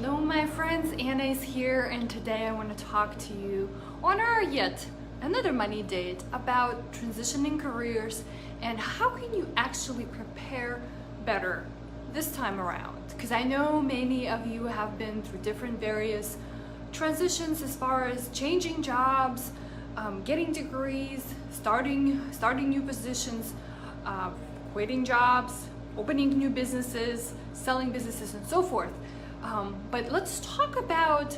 Hello my friends, Anna is here, and today I want to talk to you on our yet another money date about transitioning careers and how can you actually prepare better this time around, because I know many of you have been through different various transitions as far as changing jobs, getting degrees, starting new positions, quitting jobs, opening new businesses, selling businesses, and so forth. But let's talk about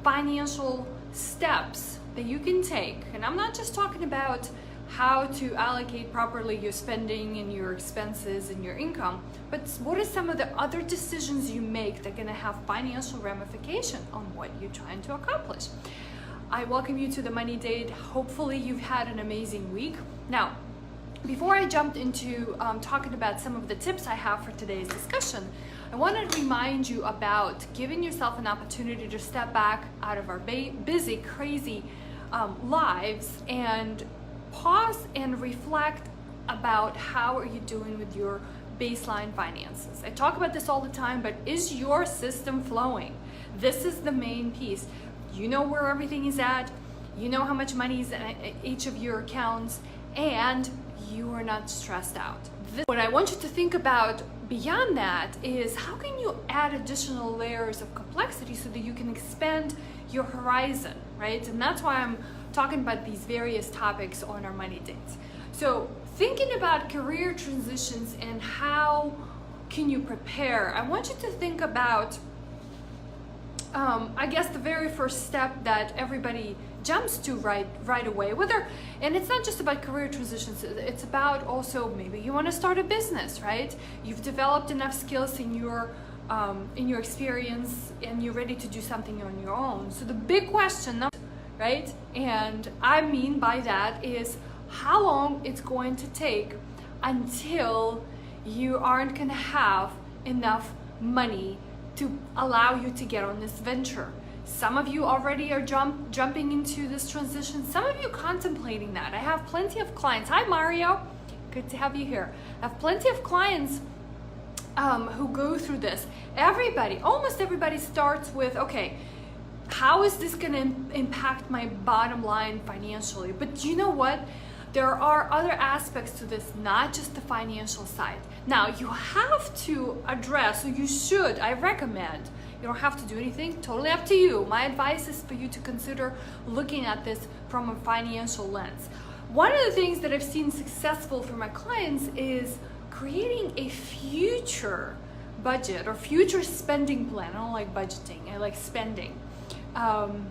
financial steps that you can take. And I'm not just talking about how to allocate properly your spending and your expenses and your income, but what are some of the other decisions you make that are going to have financial ramification on what you're trying to accomplish. I welcome you to the Money Date. Hopefully you've had an amazing week. Now, before I jumped into talking about some of the tips I have for today's discussion, I want to remind you about giving yourself an opportunity to step back out of our busy, crazy lives and pause and reflect about how are you doing with your baseline finances. I talk about this all the time, but is your system flowing? This is the main piece. You know where everything is at, you know how much money is in each of your accounts, and you are not stressed out. What I want you to think about beyond that is how can you add additional layers of complexity so that you can expand your horizon, right? And that's why I'm talking about these various topics on our money dates. So thinking about career transitions and how can you prepare, I want you to think about I guess the very first step that everybody jumps to right away, and it's not just about career transitions, it's about also maybe you want to start a business, right? You've developed enough skills in your experience and you're ready to do something on your own. So the big question, right, and I mean by that is how long it's going to take until you aren't going to have enough money to allow you to get on this venture. Some of you already are jumping into this transition. Some of you contemplating that. I have plenty of clients. Hi Mario, good to have you here. I have plenty of clients who go through this. Almost everybody starts with, okay, how is this gonna impact my bottom line financially? But you know what? There are other aspects to this, not just the financial side. Now, you have to address, so you should, I recommend, you don't have to do anything, totally up to you. My advice is for you to consider looking at this from a financial lens. One of the things that I've seen successful for my clients is creating a future budget or future spending plan. I don't like budgeting, I like spending.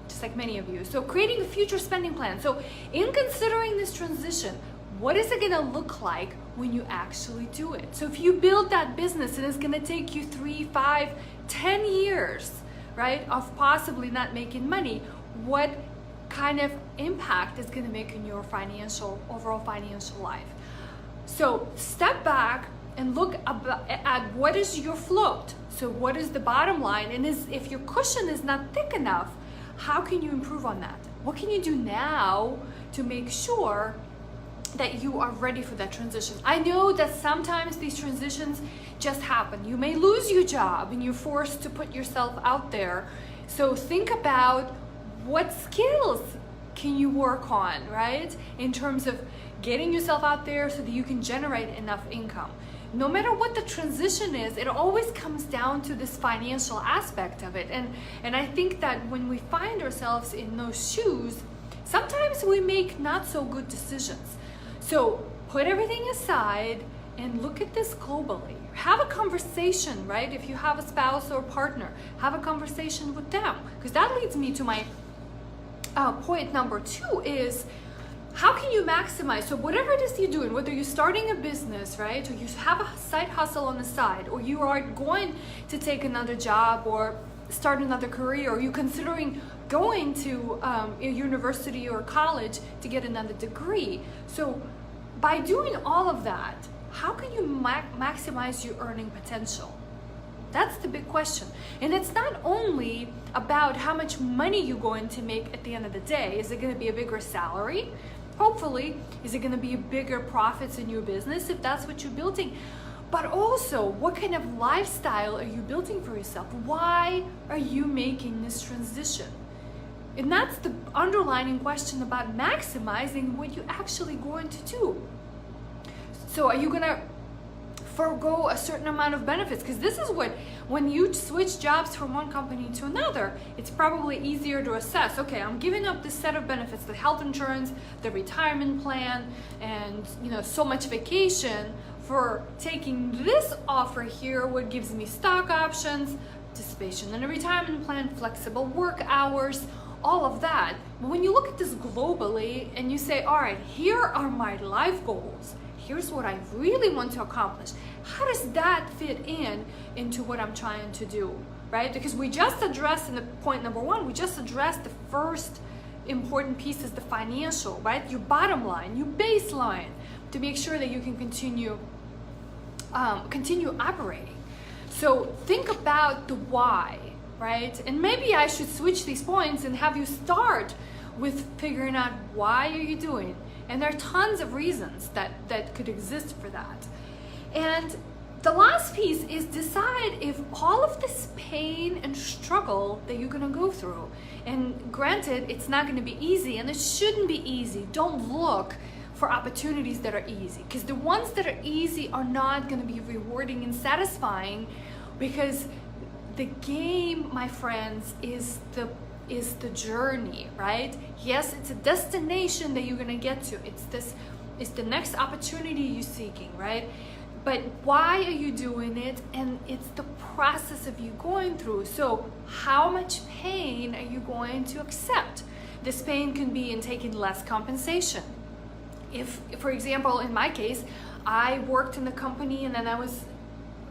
Just like many of you. So creating a future spending plan. So in considering this transition, what is it gonna look like when you actually do it? So if you build that business and it's gonna take you 3, 5, 10 years, right, of possibly not making money, what kind of impact is gonna make in your overall financial life? So step back and look at what is your float. So what is the bottom line? And if your cushion is not thick enough, how can you improve on that? What can you do now to make sure that you are ready for that transition? I know that sometimes these transitions just happen. You may lose your job and you're forced to put yourself out there. So think about what skills can you work on, right? In terms of getting yourself out there so that you can generate enough income. No matter what the transition is, it always comes down to this financial aspect of it. And I think that when we find ourselves in those shoes, sometimes we make not so good decisions. So put everything aside and look at this globally. Have a conversation, right? If you have a spouse or partner, have a conversation with them. Because that leads me to my point number 2 is, how can you maximize? So whatever it is you're doing, whether you're starting a business, right, or you have a side hustle on the side, or you are going to take another job or start another career, or you're considering going to a university or college to get another degree. So by doing all of that, how can you maximize your earning potential? That's the big question. And it's not only about how much money you're going to make at the end of the day. Is it going to be a bigger salary? Hopefully. Is it going to be bigger profits in your business if that's what you're building? but also what kind of lifestyle are you building for yourself? Why are you making this transition? And that's the underlying question about maximizing what you're actually going to do. So are you gonna forego a certain amount of benefits? Because this is what, when you switch jobs from one company to another, it's probably easier to assess, okay, I'm giving up this set of benefits, the health insurance, the retirement plan, and so much vacation for taking this offer here, what gives me stock options, participation in a retirement plan, flexible work hours, all of that. But when you look at this globally and you say, all right, here are my life goals, here's what I really want to accomplish, how does that fit into what I'm trying to do, right? Because we just addressed in the point number one, we just addressed the first important piece is the financial, right? Your bottom line, your baseline, to make sure that you can continue operating. So think about the why, right? And maybe I should switch these points and have you start with figuring out why are you doing. And there are tons of reasons that could exist for that. And the last piece is decide if all of this pain and struggle that you're gonna go through, and granted, it's not gonna be easy, and it shouldn't be easy. Don't look for opportunities that are easy, because the ones that are easy are not gonna be rewarding and satisfying, because the game, my friends, is the journey, right? Yes, it's a destination that you're gonna get to. It's the next opportunity you're seeking, right? But why are you doing it? And it's the process of you going through. So how much pain are you going to accept? This pain can be in taking less compensation. If, for example, in my case, I worked in the company and then I was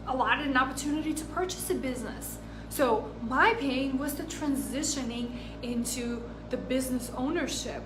allotted an opportunity to purchase a business. So my pain was the transitioning into the business ownership,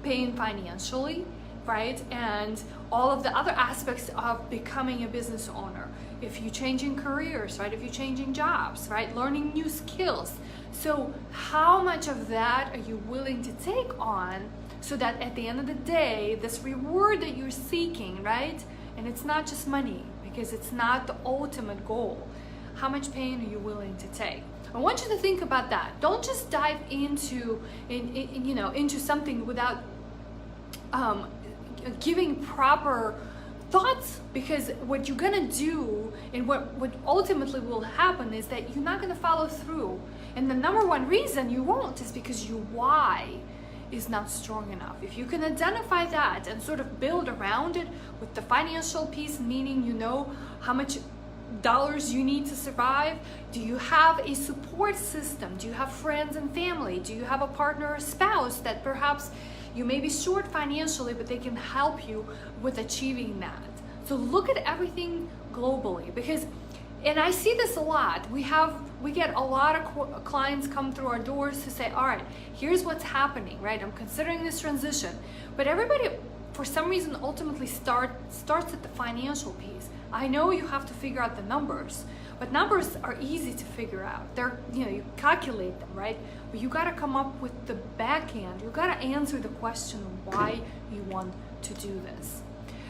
pain financially, right? And all of the other aspects of becoming a business owner. If you're changing careers, right? If you're changing jobs, right? Learning new skills. So how much of that are you willing to take on so that at the end of the day, this reward that you're seeking, right? And it's not just money, because it's not the ultimate goal. How much pain are you willing to take? I want you to think about that. Don't just dive into something without giving proper thoughts, because what you're gonna do and what ultimately will happen is that you're not gonna follow through. And the number one reason you won't is because your why is not strong enough. If you can identify that and sort of build around it with the financial piece, meaning you know how much dollars you need to survive. Do you have a support system? Do you have friends and family? Do you have a partner or spouse that perhaps you may be short financially, but they can help you with achieving that? So look at everything globally, because, and I see this a lot, we get a lot of clients come through our doors to say, all right, here's what's happening, right? I'm considering this transition, but everybody for some reason ultimately starts at the financial piece. I know you have to figure out the numbers, but numbers are easy to figure out. They're, you calculate them, right? But you gotta come up with the back end. You gotta answer the question of why you want to do this.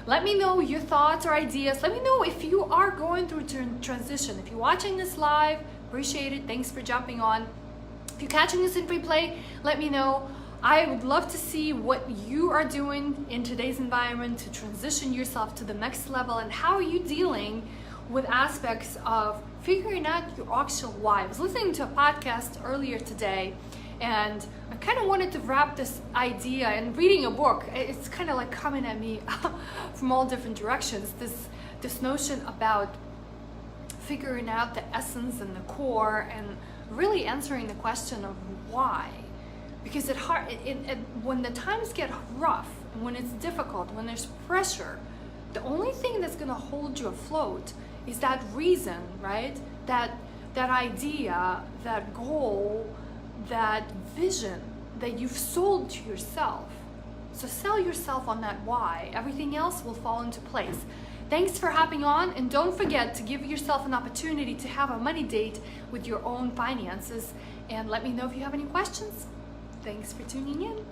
Let me know your thoughts or ideas. Let me know if you are going through a transition. If you're watching this live, appreciate it. Thanks for jumping on. If you're catching this in replay, let me know. I would love to see what you are doing in today's environment to transition yourself to the next level, and how are you dealing with aspects of figuring out your actual why. I was listening to a podcast earlier today, and I kind of wanted to wrap this idea, and reading a book, it's kind of like coming at me from all different directions, this notion about figuring out the essence and the core, and really answering the question of why. Because when the times get rough, and when it's difficult, when there's pressure, the only thing that's gonna hold you afloat is that reason, right? That idea, that goal, that vision that you've sold to yourself. So sell yourself on that why. Everything else will fall into place. Thanks for hopping on, and don't forget to give yourself an opportunity to have a money date with your own finances. And let me know if you have any questions. Thanks for tuning in.